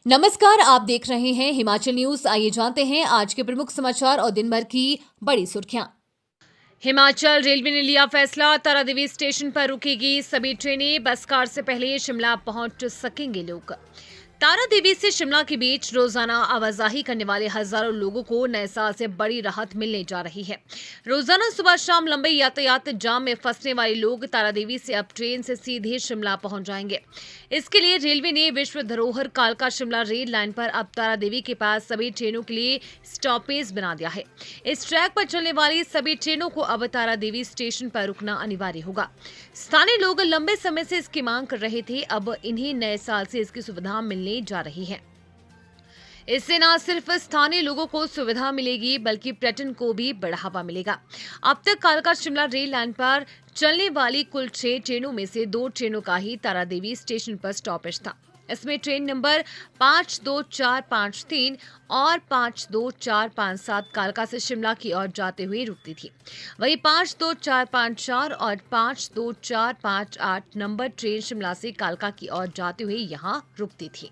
नमस्कार, आप देख रहे हैं हिमाचल न्यूज। आइए जानते हैं आज के प्रमुख समाचार और दिन भर की बड़ी सुर्खियां। हिमाचल रेलवे ने लिया फैसला, तारादेवी स्टेशन पर रुकेगी सभी ट्रेनें। बस कार से पहले शिमला पहुंच सकेंगे लोग। तारादेवी से शिमला के बीच रोजाना आवाजाही करने वाले हजारों लोगों को नए साल से बड़ी राहत मिलने जा रही है। रोजाना सुबह शाम लंबे यातायात जाम में फंसने वाले लोग तारादेवी से अब ट्रेन से सीधे शिमला पहुंच जाएंगे। इसके लिए रेलवे ने विश्व धरोहर कालका शिमला रेल लाइन पर अब तारादेवी के पास सभी ट्रेनों के लिए स्टॉपेज बना दिया है। इस ट्रैक पर चलने वाली सभी ट्रेनों को अब तारादेवी स्टेशन पर रुकना अनिवार्य होगा। स्थानीय लोग लंबे समय से इसकी मांग कर रहे थे, अब इन्हें नए साल से इसकी सुविधा मिलने जा रही है। इससे न सिर्फ स्थानीय लोगों को सुविधा मिलेगी बल्कि पर्यटन को भी बढ़ावा मिलेगा। अब तक कालका शिमला रेल लाइन पर चलने वाली कुल 6 ट्रेनों में से 2 ट्रेनों का ही तारादेवी स्टेशन पर स्टॉपेज था। इसमें ट्रेन नंबर 52453 और 52457 कालका से शिमला की ओर जाते हुए रुकती थी। वहीं 52454 और 52458 नंबर ट्रेन शिमला से कालका की ओर जाते हुए यहां रुकती थी।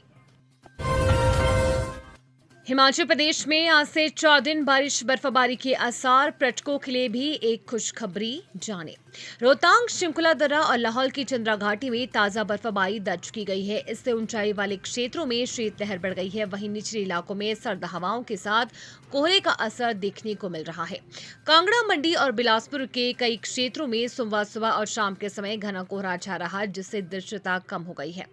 हिमाचल प्रदेश में आज से 4 दिन बारिश बर्फबारी के आसार। पर्यटकों के लिए भी एक खुशखबरी जाने। रोहतांग, शृंखला दर्रा और लाहौल की चंद्रा घाटी में ताजा बर्फबारी दर्ज की गई है। इससे ऊंचाई वाले क्षेत्रों में शीतलहर बढ़ गई है। वहीं निचले इलाकों में सर्द हवाओं के साथ कोहरे का असर देखने को मिल रहा है। कांगड़ा, मंडी और बिलासपुर के कई क्षेत्रों में सोमवार सुबह और शाम के समय घना कोहरा छा रहा, जिससे दृश्यता कम हो गई है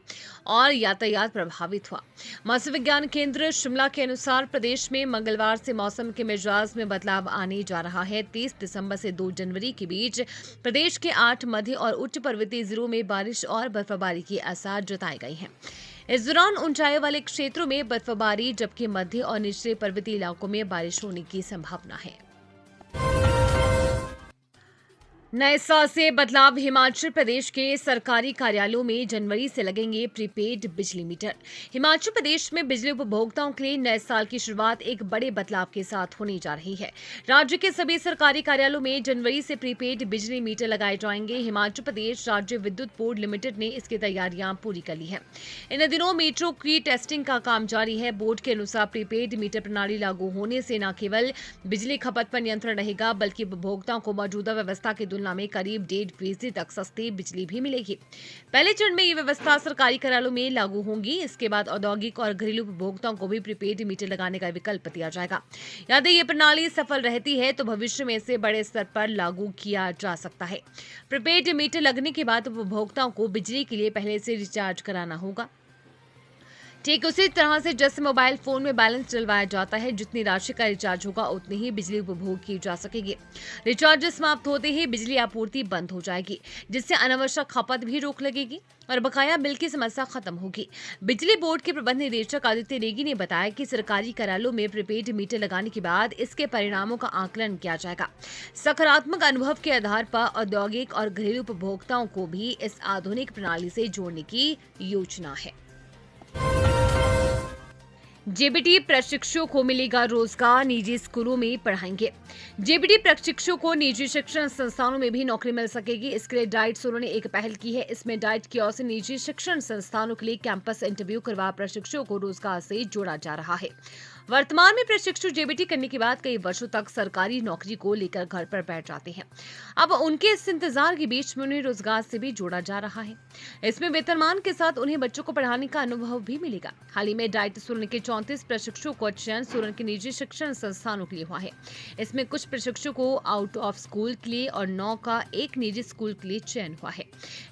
और यातायात प्रभावित हुआ। मौसम विज्ञान केंद्र शिमला के अनुसार प्रदेश में मंगलवार से मौसम के मिजाज में बदलाव आने जा रहा है। 30 दिसंबर से 2 जनवरी के बीच प्रदेश के 8 मध्य और उच्च पर्वतीय जिलों में बारिश और बर्फबारी के आसार जताए गए हैं। इस दौरान ऊंचाई वाले क्षेत्रों में बर्फबारी, जबकि मध्य और निचले पर्वतीय इलाकों में बारिश होने की संभावना है। नए साल से बदलाव। हिमाचल प्रदेश के सरकारी कार्यालयों में जनवरी से लगेंगे प्रीपेड बिजली मीटर। हिमाचल प्रदेश में बिजली उपभोक्ताओं के लिए नए साल की शुरुआत एक बड़े बदलाव के साथ होने जा रही है। राज्य के सभी सरकारी कार्यालयों में जनवरी से प्रीपेड बिजली मीटर लगाए जाएंगे। हिमाचल प्रदेश राज्य विद्युत बोर्ड लिमिटेड ने इसकी तैयारियां पूरी कर ली है। इन दिनों मीटरों की टेस्टिंग का काम जारी है। बोर्ड के अनुसार प्रीपेड मीटर प्रणाली लागू होने से न केवल बिजली खपत पर नियंत्रण रहेगा, बल्कि उपभोक्ताओं को मौजूदा व्यवस्था की तुलना में करीब 1.5% तक सस्ती बिजली भी मिलेगी। पहले चरण में ये व्यवस्था सरकारी कार्यालयों में लागू होगी। इसके बाद औद्योगिक और घरेलू उपभोक्ताओं को भी प्रीपेड मीटर लगाने का विकल्प दिया जाएगा। यदि ये प्रणाली सफल रहती है तो भविष्य में इसे बड़े स्तर पर लागू किया जा सकता है। प्रीपेड मीटर लगने के बाद उपभोक्ताओं को बिजली के लिए पहले से रिचार्ज कराना होगा। ठीक उसी तरह से जैसे मोबाइल फोन में बैलेंस डलवाया जाता है, जितनी राशि का रिचार्ज होगा उतनी ही बिजली उपभोग की जा सकेगी। रिचार्ज समाप्त होते ही बिजली आपूर्ति बंद हो जाएगी, जिससे अनावश्यक खपत भी रोक लगेगी और बकाया बिल की समस्या खत्म होगी। बिजली बोर्ड के प्रबंध निदेशक आदित्य नेगी ने बताया कि सरकारी कार्यालयों में प्रीपेड मीटर लगाने के बाद इसके परिणामों का आकलन किया जाएगा। सकारात्मक अनुभव के आधार पर औद्योगिक और घरेलू उपभोक्ताओं को भी इस आधुनिक प्रणाली से जोड़ने की योजना है। जेबीटी प्रशिक्षुओं को मिलेगा रोजगार, निजी स्कूलों में पढ़ाएंगे। जेबीटी प्रशिक्षुओं को निजी शिक्षण संस्थानों में भी नौकरी मिल सकेगी। इसके लिए डाइट सोलो ने एक पहल की है। इसमें डाइट की ओर से निजी शिक्षण संस्थानों के लिए कैंपस इंटरव्यू करवा प्रशिक्षुओं को रोजगार से जोड़ा जा रहा है। वर्तमान में प्रशिक्षु जेबीटी करने के बाद कई वर्षों तक सरकारी नौकरी को लेकर घर पर बैठ जाते हैं। अब उनके इस इंतजार के बीच में उन्हें रोजगार से भी जोड़ा जा रहा है। इसमें वेतनमान के साथ उन्हें बच्चों को पढ़ाने का अनुभव भी मिलेगा। हाल ही में डाइट सोलन के 34 प्रशिक्षुओं को चयन सोलन के निजी शिक्षण संस्थानों के लिए हुआ है। इसमें कुछ प्रशिक्षुओं को आउट ऑफ स्कूल के लिए और 9 का एक निजी स्कूल के लिए चयन हुआ है।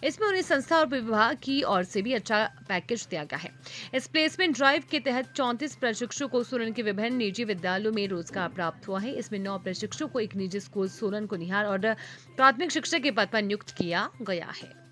इसमें उन्हें संस्था और विभाग की ओर से भी अच्छा पैकेज दिया गया है। इस प्लेसमेंट ड्राइव के तहत 34 प्रशिक्षुओं को सोलन के विभिन्न निजी विद्यालयों में रोजगार प्राप्त हुआ है। इसमें 9 प्रशिक्षुओं को एक निजी स्कूल सोलन को निहार और प्राथमिक शिक्षक के पद पर नियुक्त किया गया है।